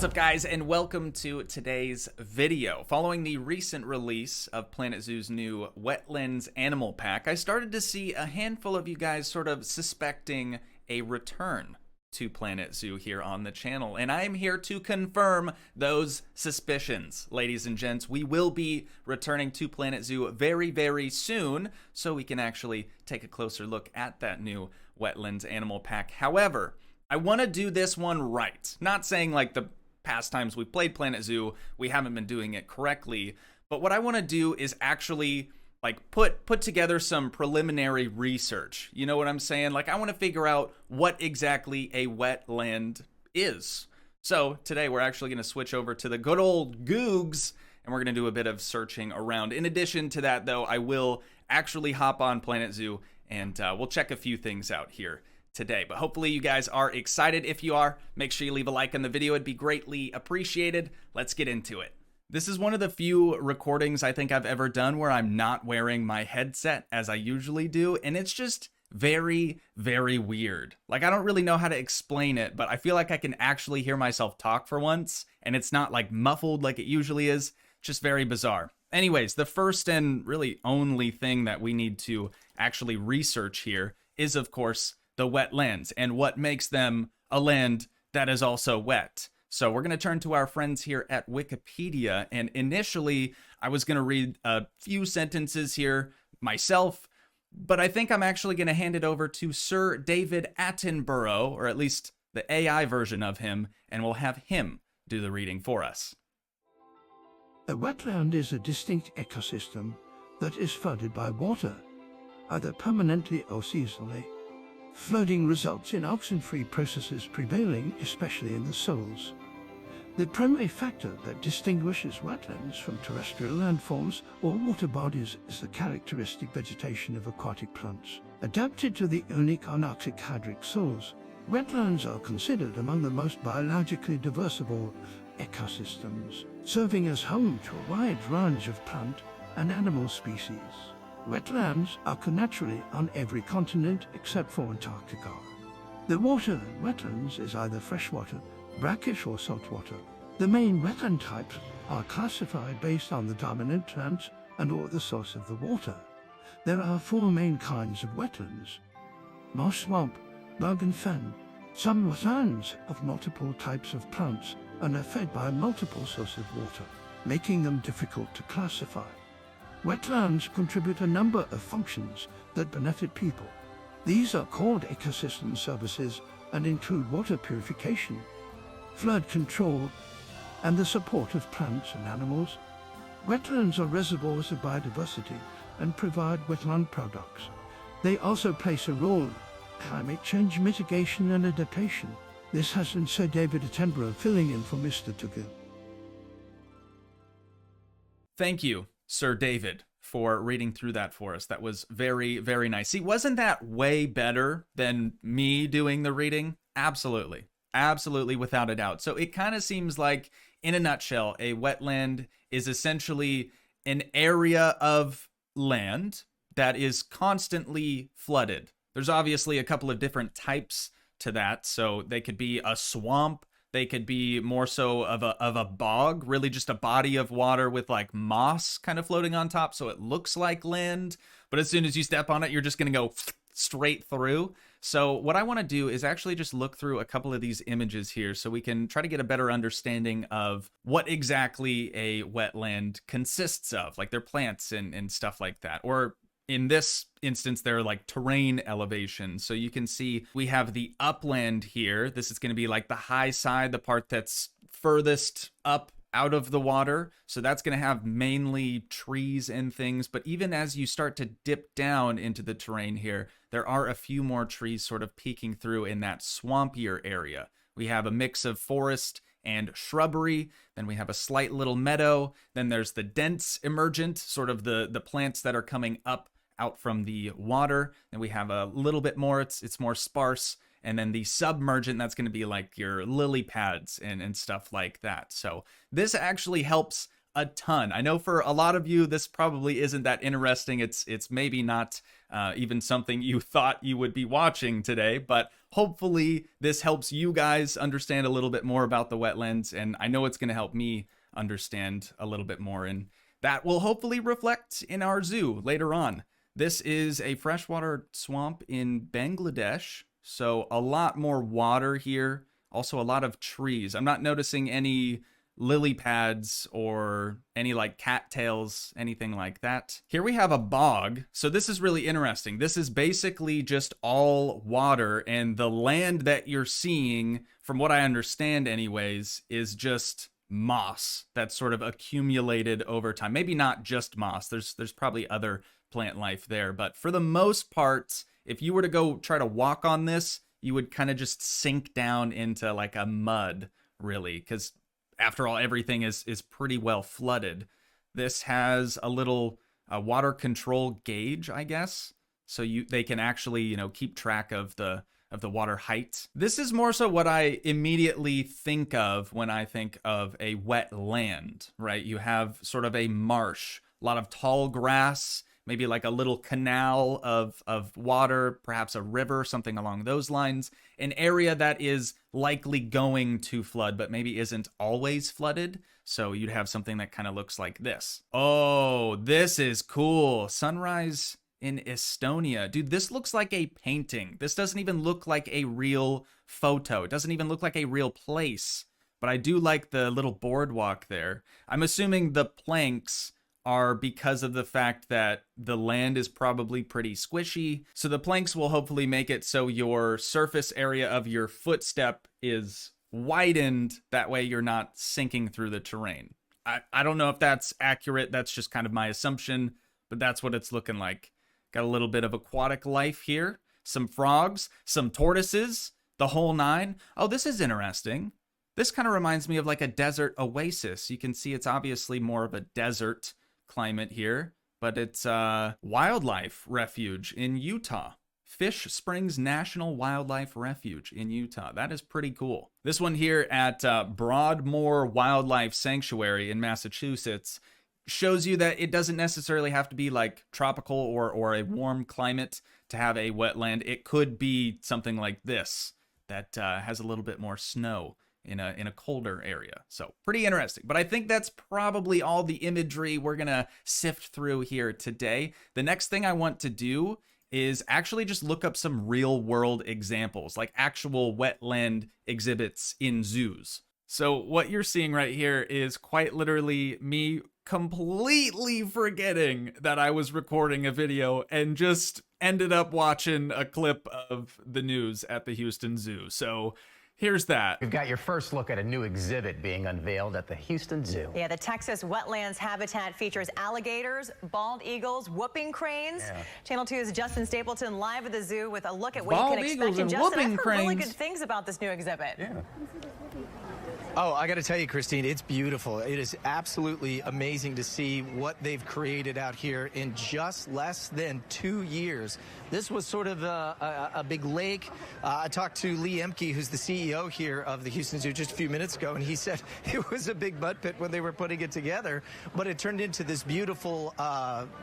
What's up, guys, and welcome to today's video. Following the recent release of Planet Zoo's new Wetlands Animal Pack, I started to see a handful of you guys sort of suspecting a return to Planet Zoo here on the channel, and I am here to confirm those suspicions. Ladies and gents, we will be returning to Planet Zoo very, very soon, so we can actually take a closer look at that new Wetlands Animal Pack. However, I want to do this one right. Not saying like the past times we've played Planet Zoo, we haven't been doing it correctly, but what I want to do is actually like put together some preliminary research. You know what I'm saying? Like, I want to figure out what exactly a wetland is. So today we're actually going to switch over to the good old Googs, and we're going to do a bit of searching around. In addition to that, though, I will actually hop on Planet Zoo and we'll check a few things out here today. But hopefully you guys are excited. If you are, make sure you leave a like on the video. It'd be greatly appreciated. Let's get into it. This is one of the few recordings I think I've ever done where I'm not wearing my headset as I usually do, and it's just very, very weird. Like, I don't really know how to explain it, but I feel like I can actually hear myself talk for once, and it's not like muffled like it usually is. Just very bizarre. Anyways, the first and really only thing that we need to actually research here is, of course, the wetlands and what makes them a land that is also wet. So we're going to turn to our friends here at Wikipedia, and initially I was going to read a few sentences here myself, but I think I'm actually going to hand it over to Sir David Attenborough, or at least the AI version of him, and we'll have him do the reading for us. A wetland is a distinct ecosystem that is flooded by water, either permanently or seasonally. Flooding results in oxygen-free processes prevailing, especially in the soils. The primary factor that distinguishes wetlands from terrestrial landforms or water bodies is the characteristic vegetation of aquatic plants. Adapted to the unique Antarctic hydric soils, wetlands are considered among the most biologically diverse of all ecosystems, serving as home to a wide range of plant and animal species. Wetlands occur naturally on every continent except for Antarctica. The water in wetlands is either freshwater, brackish or saltwater. The main wetland types are classified based on the dominant plants and or the source of the water. There are four main kinds of wetlands: marsh swamp, bog and fen. Some wetlands have multiple types of plants and are fed by multiple sources of water, making them difficult to classify. Wetlands contribute a number of functions that benefit people. These are called ecosystem services and include water purification, flood control, and the support of plants and animals. Wetlands are reservoirs of biodiversity and provide wetland products. They also play a role in climate change mitigation and adaptation. This has been Sir David Attenborough filling in for Mr. Toogii. Thank you, Sir David, for reading through that for us. That was very, very nice. See, wasn't that way better than me doing the reading? Absolutely. Absolutely, without a doubt. So it kind of seems like, in a nutshell, a wetland is essentially an area of land that is constantly flooded. There's obviously a couple of different types to that. So they could be a swamp. They could be more so of a bog, really just a body of water with like moss kind of floating on top, so it looks like land. But as soon as you step on it, you're just going to go straight through. So what I want to do is actually just look through a couple of these images here so we can try to get a better understanding of what exactly a wetland consists of, like their plants and stuff like that. Or in this instance, they're like terrain elevation. So you can see we have the upland here. This is going to be like the high side, the part that's furthest up out of the water. So that's going to have mainly trees and things. But even as you start to dip down into the terrain here, there are a few more trees sort of peeking through in that swampier area. We have a mix of forest and shrubbery. Then we have a slight little meadow. Then there's the dense emergent, sort of the plants that are coming up out from the water. Then we have a little bit more, it's more sparse. And then the submergent, that's going to be like your lily pads and stuff like that. So this actually helps a ton. I know for a lot of you, this probably isn't that interesting. It's maybe not even something you thought you would be watching today, but hopefully this helps you guys understand a little bit more about the wetlands, and I know it's going to help me understand a little bit more, and that will hopefully reflect in our zoo later on. This is a freshwater swamp in Bangladesh, so a lot more water here. Also a lot of trees. I'm not noticing any lily pads or any like cattails, anything like that. Here we have a bog. So this is really interesting. This is basically just all water, and the land that you're seeing, from what I understand anyways, is just moss that's sort of accumulated over time. Maybe not just moss. There's probably other plant life there, but for the most part, if you were to go try to walk on this, you would kind of just sink down into like a mud, really, because after all, everything is pretty well flooded. This has a little water control gauge, I guess, so they can actually keep track of the water height. This is more so what I immediately think of when I think of a wetland, right? You have sort of a marsh, a lot of tall grass, maybe like a little canal of water, perhaps a river, something along those lines. An area that is likely going to flood, but maybe isn't always flooded. So you'd have something that kind of looks like this. Oh, this is cool. Sunrise in Estonia. Dude, this looks like a painting. This doesn't even look like a real photo. It doesn't even look like a real place. But I do like the little boardwalk there. I'm assuming the planks are because of the fact that the land is probably pretty squishy. So the planks will hopefully make it so your surface area of your footstep is widened. That way you're not sinking through the terrain. I don't know if that's accurate. That's just kind of my assumption, but that's what it's looking like. Got a little bit of aquatic life here. Some frogs, some tortoises, the whole nine. Oh, this is interesting. This kind of reminds me of like a desert oasis. You can see it's obviously more of a desert climate here, but it's a wildlife refuge in Utah. Fish Springs National Wildlife Refuge in Utah. That is pretty cool. This one here at Broadmoor Wildlife Sanctuary in Massachusetts shows you that it doesn't necessarily have to be like tropical or a warm climate to have a wetland. It could be something like this that has a little bit more snow in a colder area. So pretty interesting. But I think that's probably all the imagery we're gonna sift through here today. The next thing I want to do is actually just look up some real world examples, like actual wetland exhibits in zoos. So what you're seeing right here is quite literally me completely forgetting that I was recording a video and just ended up watching a clip of the news at the Houston Zoo. So here's that. We've got your first look at a new exhibit being unveiled at the Houston Zoo. Yeah, the Texas Wetlands habitat features alligators, bald eagles, whooping cranes. Yeah. Channel 2's Justin Stapleton live at the zoo with a look at what you can expect. And Justin, I've heard really good things about this new exhibit. Yeah. Oh, I got to tell you, Christine, it's beautiful. It is absolutely amazing to see what they've created out here in just less than 2 years. This was sort of a big lake. I talked to Lee Emke, who's the CEO here of the Houston Zoo, just a few minutes ago, and he said it was a big mud pit when they were putting it together, but it turned into this beautiful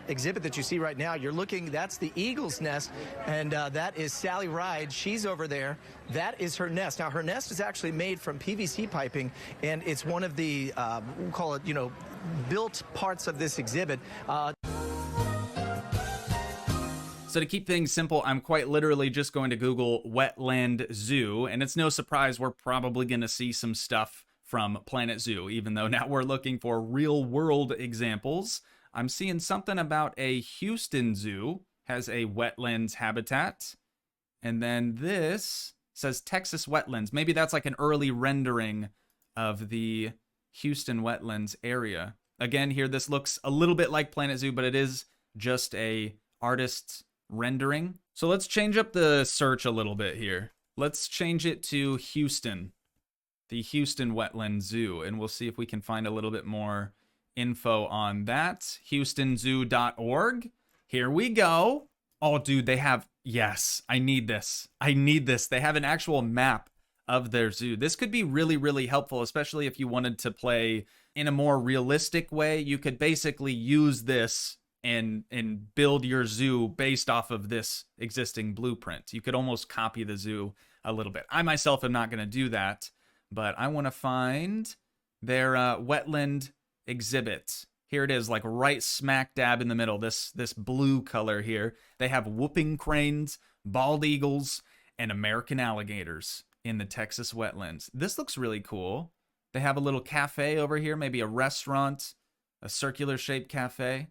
exhibit that you see right now. You're looking, that's the eagle's nest, and that is Sally Ride. She's over there. That is her nest. Now, her nest is actually made from PVC piping, and it's one of the, we'll call it, built parts of this exhibit. So to keep things simple, I'm quite literally just going to Google Wetland Zoo, and it's no surprise we're probably going to see some stuff from Planet Zoo, even though now we're looking for real-world examples. I'm seeing something about a Houston Zoo has a wetlands habitat, and then this says Texas Wetlands. Maybe that's like an early rendering of the Houston Wetlands area. Again, here this looks a little bit like Planet Zoo, but it is just a artist's rendering. So let's change up the search a little bit here. Let's change it to Houston, the Houston Wetland Zoo, and we'll see if we can find a little bit more info on that. HoustonZoo.org. Here we go. Oh, dude, they have, yes, I need this. I need this. They have an actual map of their zoo. This could be really, really helpful, especially if you wanted to play in a more realistic way. You could basically use this and build your zoo based off of this existing blueprint. You could almost copy the zoo a little bit. I myself am not going to do that, but I want to find their Wetland Exhibit. Here it is, like right smack dab in the middle, this blue color here. They have whooping cranes, bald eagles, and American alligators in the Texas wetlands. This looks really cool. They have a little cafe over here, maybe a restaurant, a circular shaped cafe.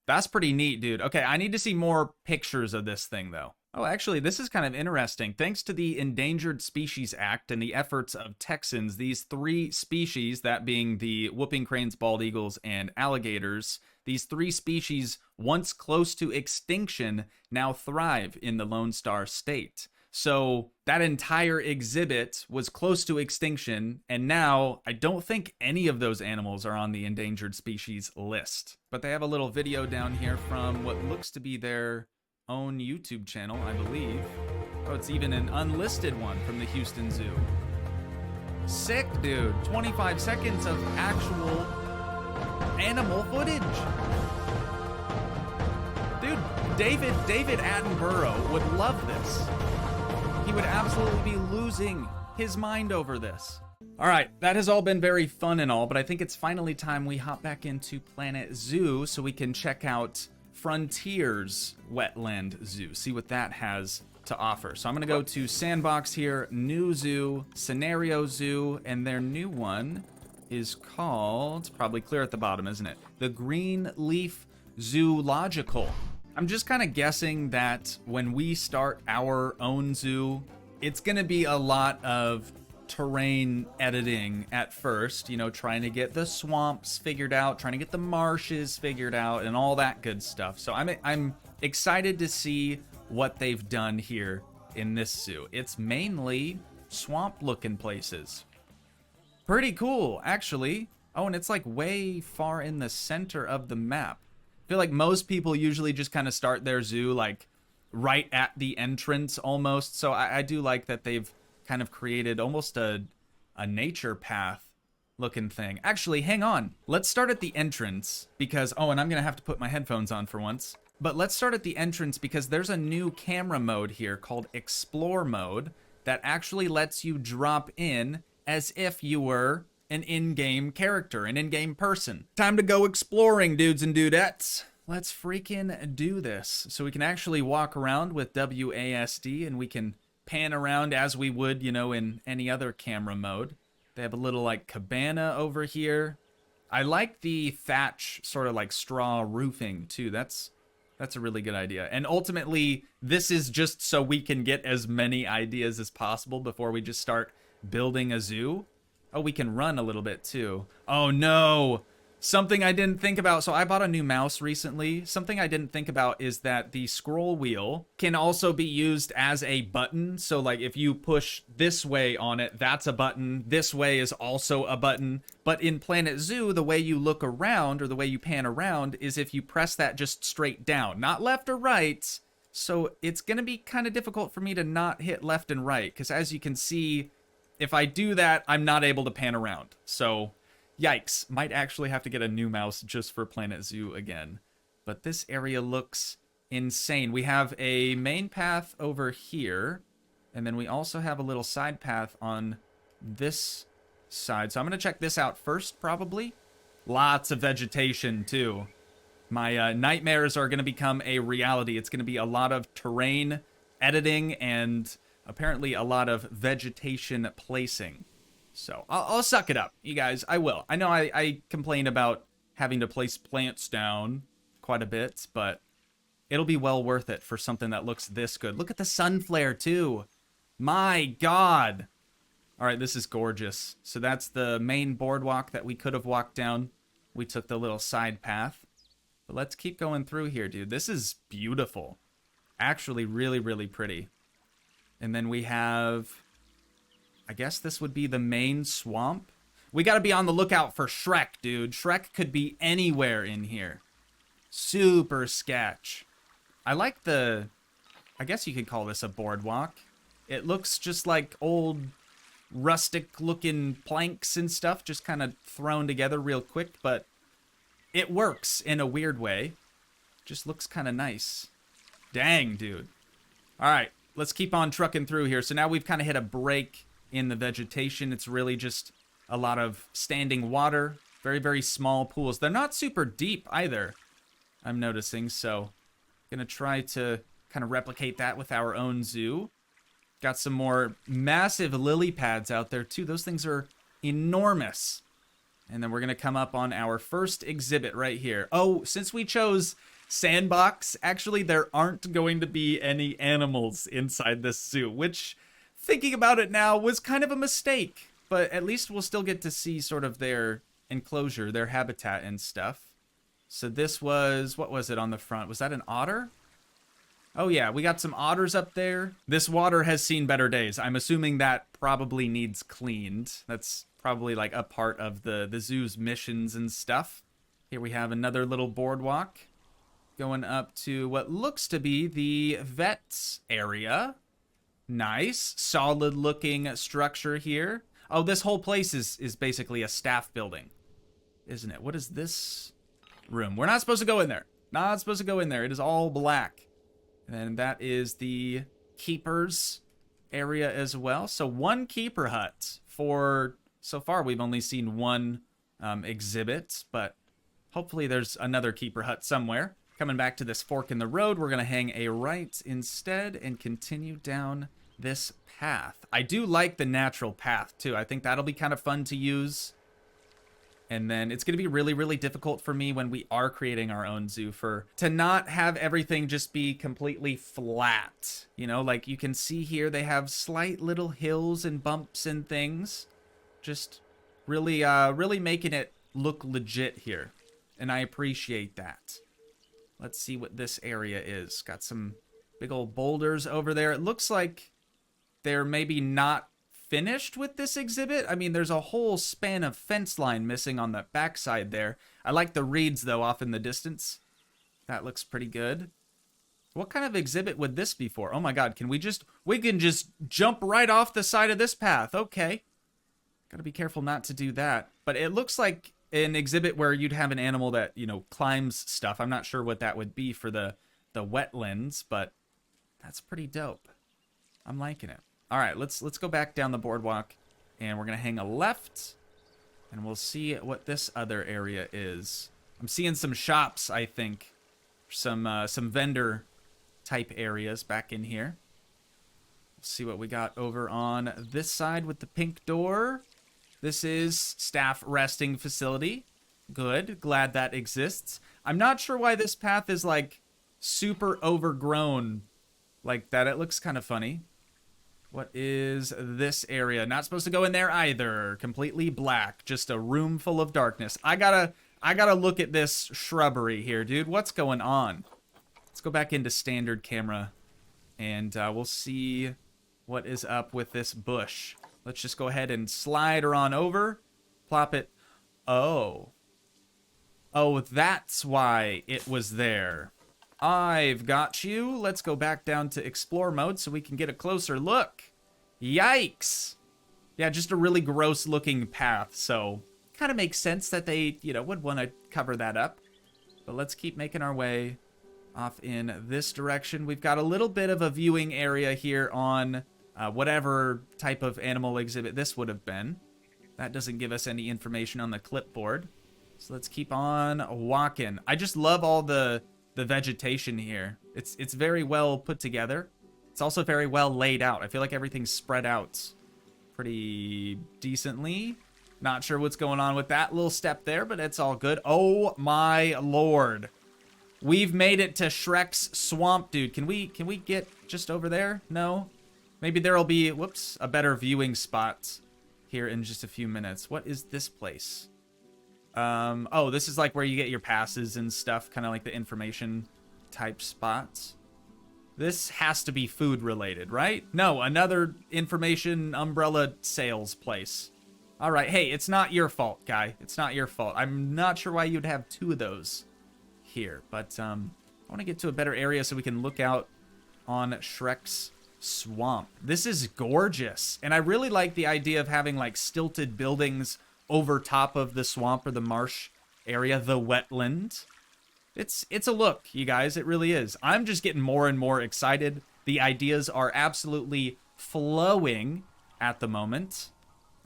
That's pretty neat, dude. Okay, I need to see more pictures of this thing, though. Oh, actually, this is kind of interesting. Thanks to the Endangered Species Act and the efforts of Texans, these 3 species, that being the whooping cranes, bald eagles, and alligators, these 3 species, once close to extinction, now thrive in the Lone Star State. So that entire exhibit was close to extinction, and now I don't think any of those animals are on the endangered species list. But they have a little video down here from what looks to be their own YouTube channel, I believe. Oh, it's even an unlisted one from the Houston Zoo. Sick, dude. 25 seconds of actual animal footage. Dude, David Attenborough would love this. He would absolutely be losing his mind over this. All right, that has all been very fun and all, but I think it's finally time we hop back into Planet Zoo so we can check out Frontiers Wetland Zoo, see what that has to offer. So I'm gonna go to Sandbox here, New Zoo, Scenario Zoo, and their new one is called, probably clear at the bottom, isn't it? The Green Leaf Zoological. I'm just kind of guessing that when we start our own zoo, it's going to be a lot of terrain editing at first, you know, trying to get the swamps figured out, trying to get the marshes figured out, and all that good stuff. So I'm excited to see what they've done here in this zoo. It's mainly swamp-looking places. Pretty cool, actually. Oh, and it's like way far in the center of the map. I feel like most people usually just kind of start their zoo like right at the entrance almost. So I do like that they've kind of created almost a nature path looking thing. Actually, hang on. Let's start at the entrance because, oh, and I'm going to have to put my headphones on for once. But let's start at the entrance because there's a new camera mode here called Explore Mode that actually lets you drop in as if you were an in-game character, an in-game person. Time to go exploring, dudes and dudettes. Let's freaking do this. So we can actually walk around with WASD and we can pan around as we would, you know, in any other camera mode. They have a little like cabana over here. I like the thatch sort of like straw roofing too. That's a really good idea. And ultimately, this is just so we can get as many ideas as possible before we just start building a zoo. Oh, we can run a little bit too. Oh no, something I didn't think about. So I bought a new mouse recently. Something I didn't think about is that the scroll wheel can also be used as a button. So like if you push this way on it, that's a button. This way is also a button. But in Planet Zoo, the way you look around or the way you pan around is if you press that just straight down, not left or right. So it's going to be kind of difficult for me to not hit left and right because as you can see, if I do that, I'm not able to pan around. So, yikes. Might actually have to get a new mouse just for Planet Zoo again. But this area looks insane. We have a main path over here. And then we also have a little side path on this side. So I'm going to check this out first, probably. Lots of vegetation, too. My nightmares are going to become a reality. It's going to be a lot of terrain editing and apparently a lot of vegetation placing. So I'll suck it up, you guys. I will. I know I complain about having to place plants down quite a bit, but it'll be well worth it for something that looks this good. Look at the sun flare, too. My God. All right, this is gorgeous. So that's the main boardwalk that we could have walked down. We took the little side path. But let's keep going through here, dude. This is beautiful. Actually, really, really pretty. And then we have, I guess this would be the main swamp. We got to be on the lookout for Shrek, dude. Shrek could be anywhere in here. Super sketch. I like the, I guess you could call this a boardwalk. It looks just like old rustic looking planks and stuff just kind of thrown together real quick, but it works in a weird way. Just looks kind of nice. Dang, dude. All right, let's keep on trucking through here. So now we've kind of hit a break in the vegetation. It's really just a lot of standing water, very, very small pools. They're not super deep either, I'm noticing, so gonna try to kind of replicate that with our own zoo. Got some more massive lily pads out there too. Those things are enormous. And then we're gonna come up on our first exhibit right here. Oh, since we chose sandbox, actually there aren't going to be any animals inside this zoo, which, thinking about it now, was kind of a mistake. But at least we'll still get to see sort of their enclosure, their habitat and stuff. So this was, what was it on the front? Was that an otter? Oh yeah, we got some otters up there. This water has seen better days. I'm assuming that probably needs cleaned. That's probably like a part of the zoo's missions and stuff. Here we have another little boardwalk going up to what looks to be the vet's area. Nice, solid looking structure here. Oh, this whole place is basically a staff building, isn't it? What is this room? We're not supposed to go in there. Not supposed to go in there. It is all black. And that is the keeper's area as well. So one keeper hut for, so far we've only seen one exhibit, but hopefully there's another keeper hut somewhere. Coming back to this fork in the road, we're going to hang a right instead and continue down this path. I do like the natural path too. I think that'll be kind of fun to use. And then it's going to be really, really difficult for me when we are creating our own zoo to not have everything just be completely flat. You know, like you can see here, they have slight little hills and bumps and things. Just really, really making it look legit here. And I appreciate that. Let's see what this area is. Got some big old boulders over there. It looks like they're maybe not finished with this exhibit. I mean, there's a whole span of fence line missing on the backside there. I like the reeds, though, off in the distance. That looks pretty good. What kind of exhibit would this be for? Oh my god, we can just jump right off the side of this path. Okay. Gotta be careful not to do that. But it looks like an exhibit where you'd have an animal that, you know, climbs stuff. I'm not sure what that would be for the wetlands, but that's pretty dope. I'm liking it. All right, let's go back down the boardwalk, and we're gonna hang a left, and we'll see what this other area is. I'm seeing some shops, I think, some vendor type areas back in here. Let's see what we got over on this side with the pink door. This is staff resting facility. Good, glad that exists. I'm not sure why this path is like super overgrown like that. It looks kind of funny. What is this area? Not supposed to go in there either. Completely black. Just a room full of darkness. I gotta look at this shrubbery here, dude. What's going on? Let's go back into standard camera, and we'll see what is up with this bush. Let's just go ahead and slide her on over. Plop it. Oh. Oh, that's why it was there. I've got you. Let's go back down to explore mode so we can get a closer look. Yikes. Yeah, just a really gross looking path, so kind of makes sense that they, you know, would want to cover that up. But let's keep making our way off in this direction. We've got a little bit of a viewing area here on whatever type of animal exhibit this would have been. That doesn't give us any information on the clipboard. So let's keep on walking. I just love all the vegetation here. It's very well put together. It's also very well laid out. I feel like everything's spread out pretty decently. Not sure what's going on with that little step there, but it's all good. Oh my lord. We've made it to Shrek's swamp, dude. Can we get just over there? No? Maybe there'll be, whoops, a better viewing spot here in just a few minutes. What is this place? Oh, this is like where you get your passes and stuff, kind of like the information type spots. This has to be food related, right? No, another information umbrella sales place. All right, hey, it's not your fault, guy. It's not your fault. I'm not sure why you'd have two of those here, but I want to get to a better area so we can look out on Shrek's Swamp. This is gorgeous. And I really like the idea of having like stilted buildings over top of the swamp or the marsh area, the wetland. It's a look, you guys. It really is. I'm just getting more and more excited. The ideas are absolutely flowing at the moment.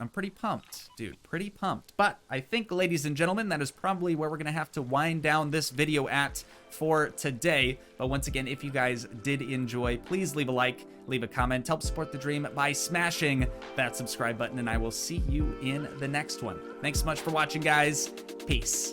I'm pretty pumped, dude. Pretty pumped. But I think, ladies and gentlemen, that is probably where we're going to have to wind down this video at for today. But once again, if you guys did enjoy, please leave a like, leave a comment, help support the dream by smashing that subscribe button, and I will see you in the next one. Thanks so much for watching, guys. Peace.